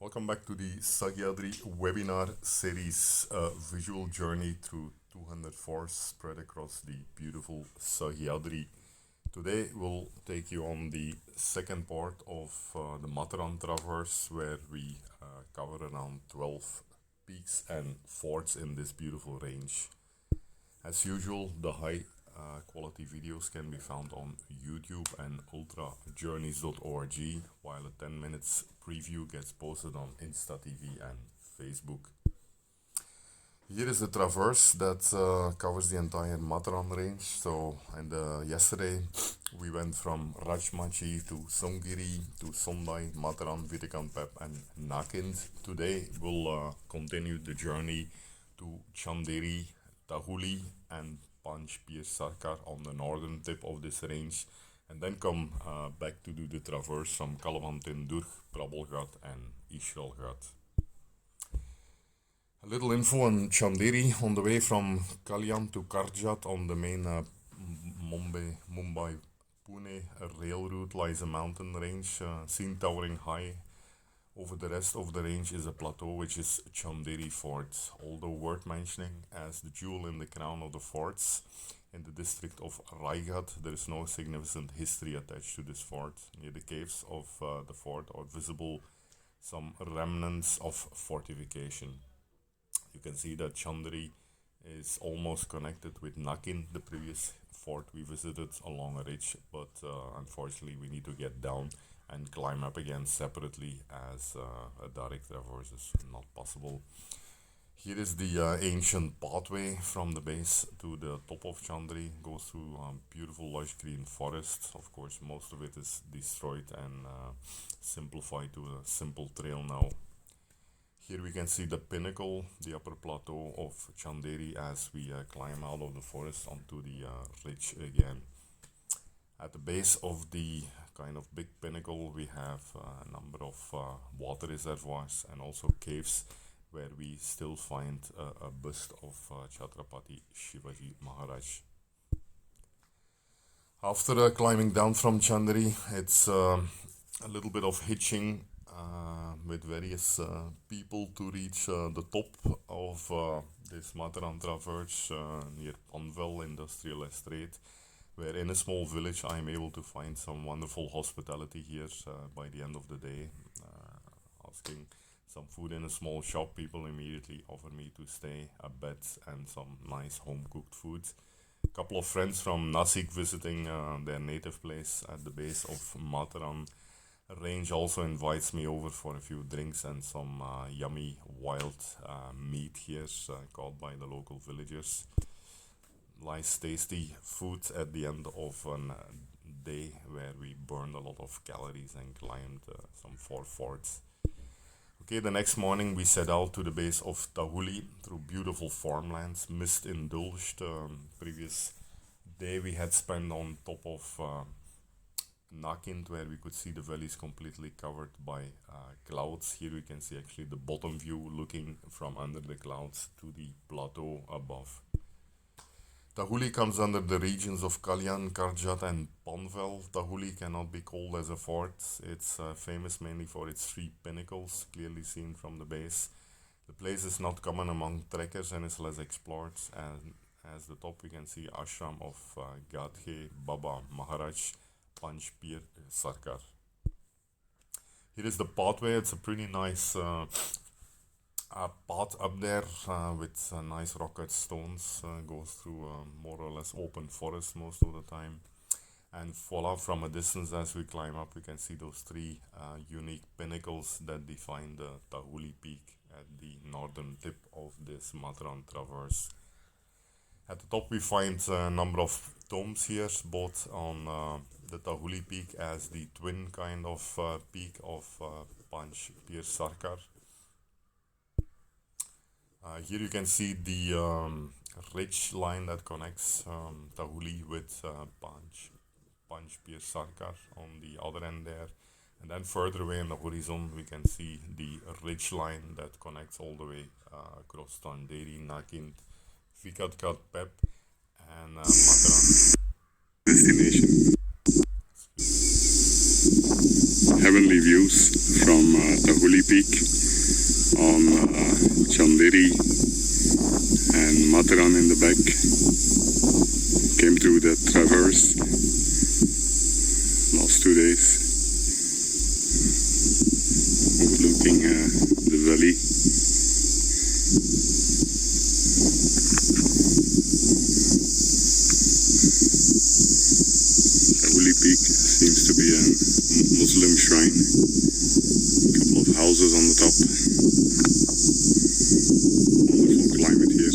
Welcome back to the Sahyadri webinar series, visual journey through 200 forests spread across the beautiful Sahyadri. Today we'll take you on the second part of the Matheran traverse, where we cover around 12 peaks and forts in this beautiful range. As usual, the high quality videos can be found on YouTube and ultrajourneys.org, while a 10 minutes preview gets posted on Insta TV and Facebook. Here is the traverse that covers the entire Matheran range. So, yesterday we went from Rajmachi to Songiri to Sondai, Matheran, Vitikanpep, and Nakind. Today we'll continue the journey to Chanderi, Tahuli, and Panch Pier Sarkar on the northern tip of this range, and then come back to do the traverse from Kalavantin, Durg, Prabbelgat, and Ishralgat. A little info on Chanderi. On the way from Kalyan to Karjat on the main Mumbai Pune rail route lies a mountain range seen towering high. Over the rest of the range is a plateau, which is Chanderi Fort, although worth mentioning as the jewel in the crown of the forts. In the district of Raighat, there is no significant history attached to this fort. Near the caves of the fort are visible some remnants of fortification. You can see that Chanderi is almost connected with Nakin, the previous fort we visited along a ridge, but unfortunately we need to get down and climb up again separately, as a direct traverse is not possible. Here is the ancient pathway from the base to the top of Chandri. Goes through beautiful lush green forest. Of course, most of it is destroyed and simplified to a simple trail now. Here we can see the pinnacle, the upper plateau of Chanderi, as we climb out of the forest onto the ridge again. At the base of the kind of big pinnacle, we have a number of water reservoirs and also caves where we still find a bust of Chhatrapati Shivaji Maharaj. After climbing down from Chanderi, it's a little bit of hitching with various people to reach the top of this Matheran traverse near Panvel Industrial Estate, where in a small village I am able to find some wonderful hospitality here by the end of the day. Asking some food in a small shop, people immediately offer me to stay, a bed, and some nice home cooked food. A couple of friends from Nasik visiting their native place at the base of Matheran range also invites me over for a few drinks and some yummy wild meat here caught by the local villagers. Nice tasty food at the end of a day where we burned a lot of calories and climbed some 4 forts. Okay, the next morning we set out to the base of Tahuli through beautiful farmlands, mist indulged. Previous day we had spent on top of Nakind, where we could see the valleys completely covered by clouds. Here we can see actually the bottom view looking from under the clouds to the plateau above. Tahuli comes under the regions of Kalyan, Karjat, and Panvel. Tahuli cannot be called as a fort. It's famous mainly for its 3 pinnacles, clearly seen from the base. The place is not common among trekkers and is less explored. And as the top, we can see ashram of Geit Baba Maharaj, Panch Pier Sarkar. Here is the pathway. It's a pretty nice path up there with nice rock-cut stones. Goes through more or less open forest most of the time. And voila, from a distance as we climb up, we can see those 3 unique pinnacles that define the Tahuli peak at the northern tip of this Matheran traverse. At the top we find a number of tombs here, both on the Tahuli peak as the twin kind of peak of Panch Pier Sarkar. Here you can see the ridge line that connects Tahuli with Panch Pier Sarkar on the other end there. And then further away in the horizon we can see the ridge line that connects all the way across Tanderi, Nakind, Vitikanpep, and Matheran. Destination. heavenly views from Tahuli Peak on Chanderi and Matheran in the back. Came through the traverse last 2 days, overlooking the valley. Tahuli Peak seems to be a Muslim shrine. A couple of houses on the top. Wonderful climate here.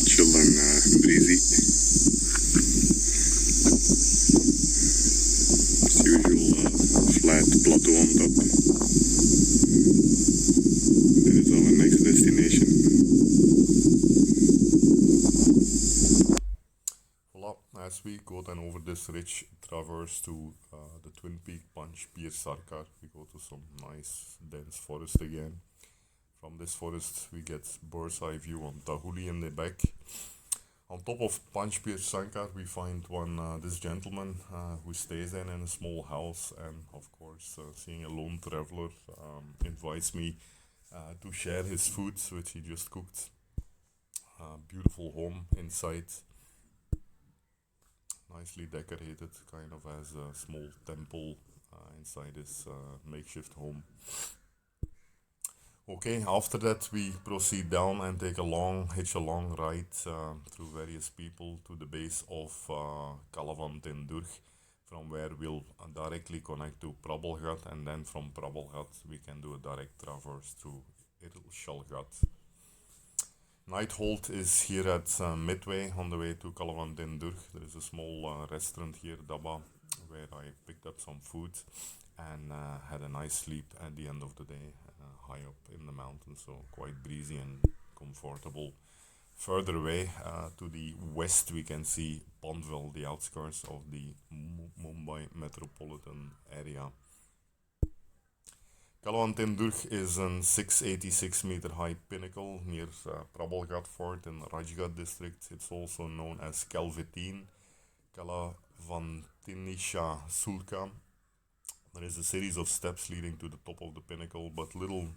Chill and breezy. As usual, flat plateau on top. That is our next destination. Voila, as we go then over this rich traverse to the Twin Peak Punch Pier Sarkar, we go to some nice dense forest again. From this forest we get bird's eye view on Tahuli in the back. On top of Punch Pier Sankar we find this gentleman who stays then in a small house, and of course seeing a lone traveler invites me to share his food which he just cooked. Beautiful home inside, nicely decorated, kind of as a small temple inside his makeshift home. Okay, after that we proceed down and hitch a long ride through various people to the base of Kalavantin-Durg, from where we'll directly connect to Prabbelgat, and then from Prabbelgat we can do a direct traverse through Irlshalgat. Night halt is here at Midway on the way to Kalavantin-Durg. There is a small restaurant here, Dabba, where I picked up some food and had a nice sleep at the end of the day, high up in the mountains, so quite breezy and comfortable. Further away to the west we can see Panvel, the outskirts of the Mumbai metropolitan area. Kalavantin-Durg is a 686 meter high pinnacle near Prabbelgat Fort in Rajgat district. It's also known as Kalvetin, Kalavantinisha Sulka. There is a series of steps leading to the top of the pinnacle, but little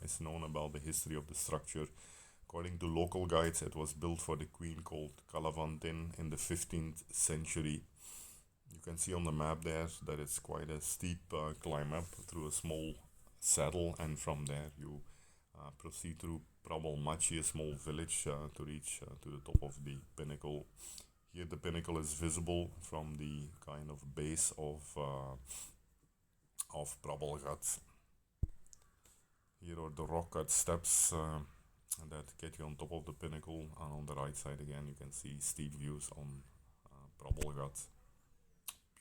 is known about the history of the structure. According to local guides, it was built for the queen called Kalavantin in the 15th century. You can see on the map there that it's quite a steep climb up through a small saddle, and from there you proceed through Prabbelmachi, a small village, to reach to the top of the pinnacle. Here the pinnacle is visible from the kind of base of Prabbelgat. Here are the rock cut steps that get you on top of the pinnacle, and on the right side again you can see steep views on Prabbelgat.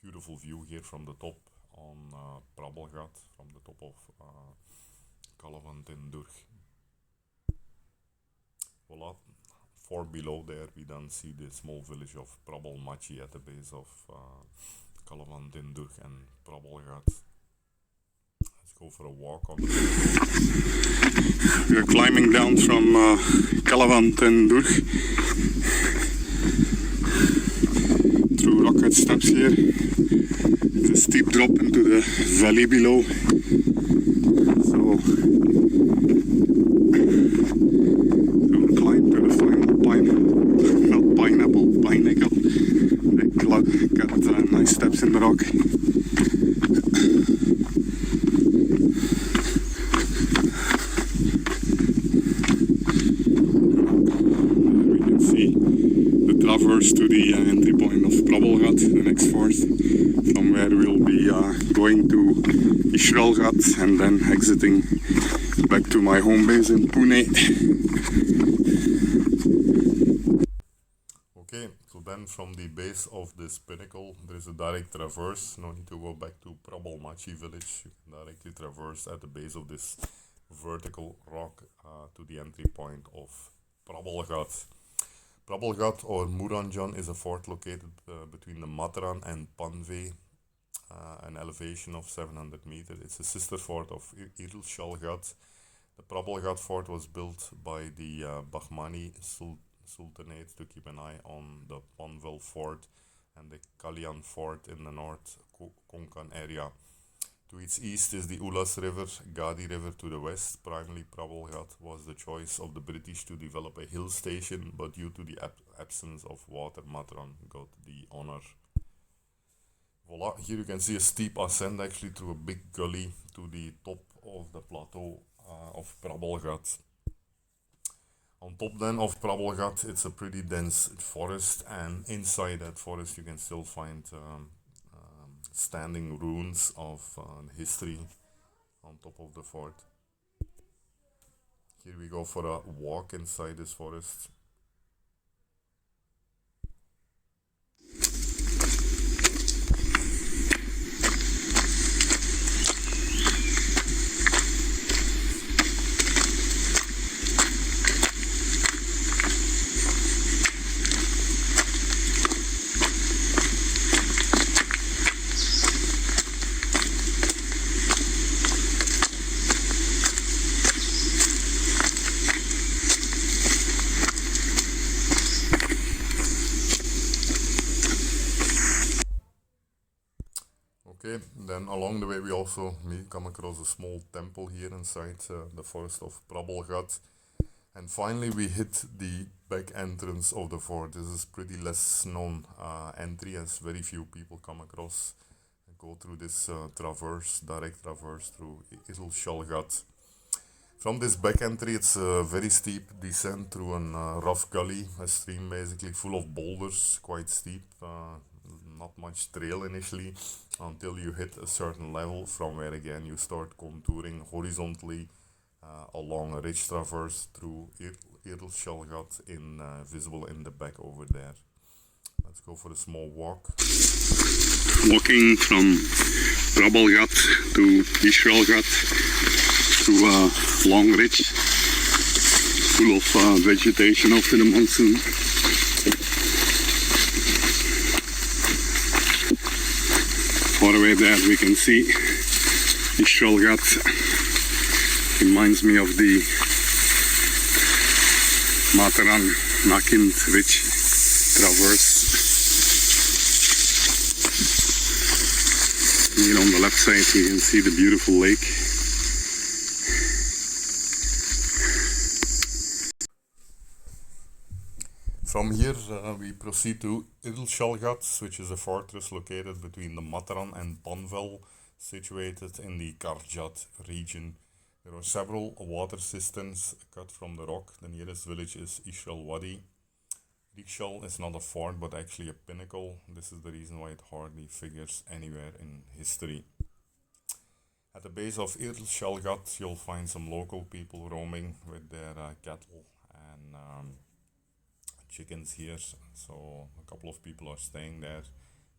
Beautiful view here from the top on Prabbelgat, from the top of Kalavantin-Durg. Voila. For below there we then see the small village of Prabbelmachi at the base of Kalavantin-Durg and Prabbelgat. Let's go for a walk on the We are climbing down from Kalavantin-Durg through rock cut steps here. There's a steep drop into the valley below. So we'll climb to the final pinnacle. They got nice steps in the rock. We can see the traverse to the entry point of Prabbelgat, the next fort, from where we'll be going to Irlshalgat and then exiting back to my home base in Pune. Okay, so then from the base of this pinnacle there is a direct traverse. No need to go back to Prabbelmachi village. You can directly traverse at the base of this vertical rock to the entry point of Prabbelgat. Prabbelgat or Muranjan is a fort located between the Matheran and Panve, an elevation of 700 meters. It's a sister fort of Irlshalgat. The Prabbelgat fort was built by the Bahmani Sultanate to keep an eye on the Panvel fort and the Kalyan fort in the North Konkan area. To its east is the Ulas River, Gadi River to the west. Primarily, Prabelgat was the choice of the British to develop a hill station, but due to the absence of water, Matheran got the honor. Voila, here you can see a steep ascent actually through a big gully to the top of the plateau of Prabelgat. On top then of Prabelgat, it's a pretty dense forest, and inside that forest you can still find standing ruins of history on top of the fort. Here we go for a walk inside this forest. Okay, then along the way we also come across a small temple here inside the forest of Prabelgat. And finally we hit the back entrance of the fort. This is pretty less known entry, as very few people come across and go through this direct traverse through Iddelshalgat. From this back entry it's a very steep descent through a rough gully, a stream basically full of boulders, quite steep. Not much trail initially until you hit a certain level, from where again you start contouring horizontally along a ridge traverse through Iddelshalgat visible in the back over there. Let's go for a small walk. Walking from Prabelgat to Iddelshalgat through a long ridge full of vegetation after the monsoon. Far away there we can see Iddelshalgat. Reminds me of the Matheran Nakind Ridge traverse. Here on the left side you can see the beautiful lake. From here we proceed to Iddelshalgat, which is a fortress located between the Matheran and Panvel, situated in the Karjat region. There are several water cisterns cut from the rock. The nearest village is Ishal Wadi. Rikshal is not a fort but actually a pinnacle. This is the reason why it hardly figures anywhere in history. At the base of Iddelshalgat you'll find some local people roaming with their cattle and chickens here, so a couple of people are staying there,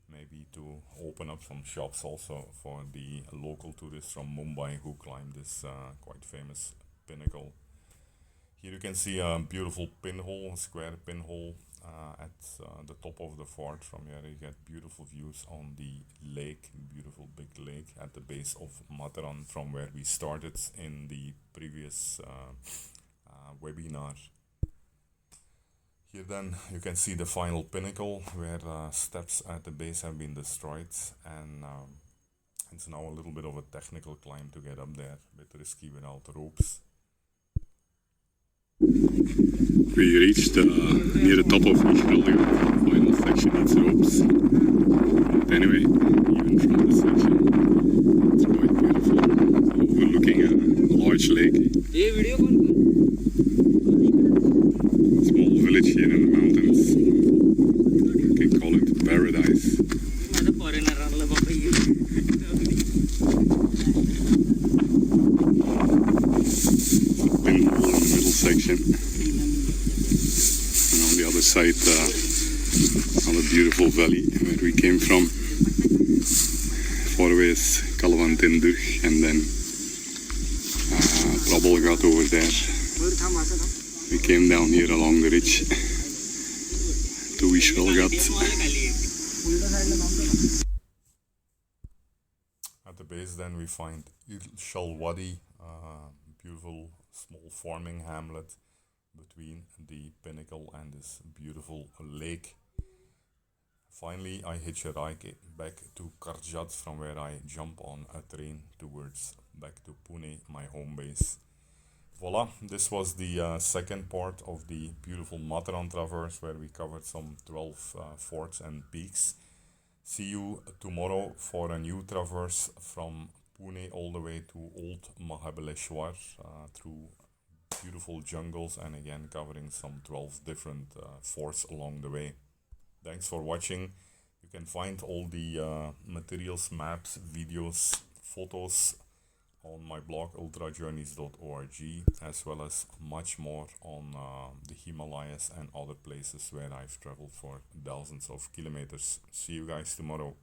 maybe to open up some shops also for the local tourists from Mumbai who climb this quite famous pinnacle. Here you can see a beautiful pinhole, a square pinhole at the top of the fort. From here you get beautiful views on the lake, beautiful big lake at the base of Matheran, from where we started in the previous webinar. Here then you can see the final pinnacle, where steps at the base have been destroyed, and it's now a little bit of a technical climb to get up there, a bit risky without ropes. We reached near the top of Iddelshalgat. The final section needs ropes. But anyway, even from this section, it's quite beautiful, overlooking a large lake. Small village here in the mountains. You can call it paradise. Pinhole in the middle section. And on the other side, another beautiful valley where we came from. Far away is Kalvantindurg, and then Prabelgat over there. We came down here along the ridge to Iddelshalgat. At the base then we find Ishal Wadi, beautiful small farming hamlet between the pinnacle and this beautiful lake. Finally, I hitch a ride back to Karjat, from where I jump on a train towards back to Pune, my home base. Voila, this was the second part of the beautiful Matheran Traverse, where we covered some 12 forts and peaks. See you tomorrow for a new traverse from Pune all the way to Old Mahabaleshwar, through beautiful jungles, and again covering some 12 different forts along the way. Thanks for watching. You can find all the materials, maps, videos, photos on my blog ultrajourneys.org, as well as much more on the Himalayas and other places where I've traveled for thousands of kilometers. See you guys tomorrow.